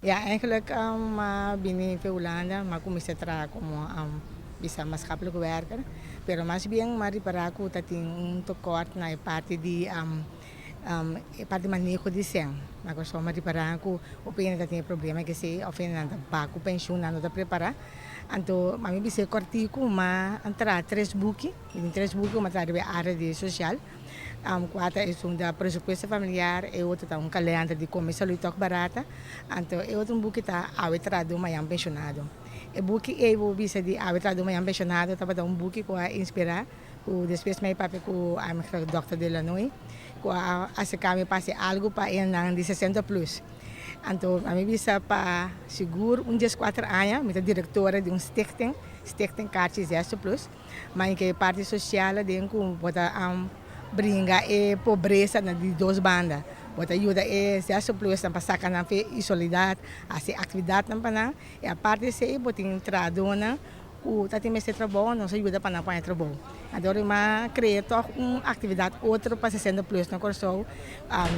Ja, eigenlijk binnen Holanda, maar kom ik tra como bisa maatschappelijk werker. Pero mas bien maar riparaku dat in tekort na parte di parte manejo de sen. Agora só maar riparaku opena dat tem problema que se ofena na baku pensioen na da preparar. Anto mami bisa cortico ma antra tres buki, in tres buki ma tra de área de social. Quatro é da presupuesto familiar e outro tá calhante de comer saúde tão barata. Então é outro buque tá a trado mais pensionado. E buque é o visa de a trado mais pensionado tá para buque com a inspirar o depois mai papi com a doctor de la noite com a se cami passe algo para em de 60 plus. Então a minha visa para seguro 4 anos, minha diretora de stichting Cartes 10 plus, mas que parte social dentro bota brinca e pobreza de duas bandas. Bota ajuda e se acha plus para sacar na fe e solidariedade, assim atividade na pana e a parte se bota entradona o tá tem mais trabalho, não se ajuda para não apanhar trabalho. Agora mas cria uma atividade outra para 60 plus na corso,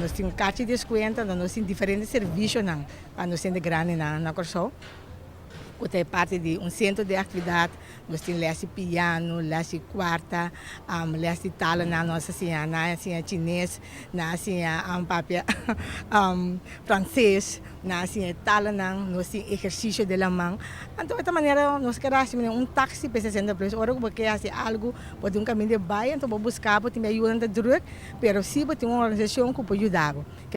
nós temos cartas de desconto, nós temos diferentes serviços não, para nós ter grande na corso. Outra parte de centro de atividade, nós temos lesse piano, lesse quarta, lesse tala na nossa na chinês, na papel francês, na tala na nós temos exercício de la mão. Então, de maneira, nós queremos táxi para 60 plus, ora porque fazer algo, pode caminho de bairro, então vou buscar, pode me ajudar a druk, pero se pode uma organização que pode ajudar.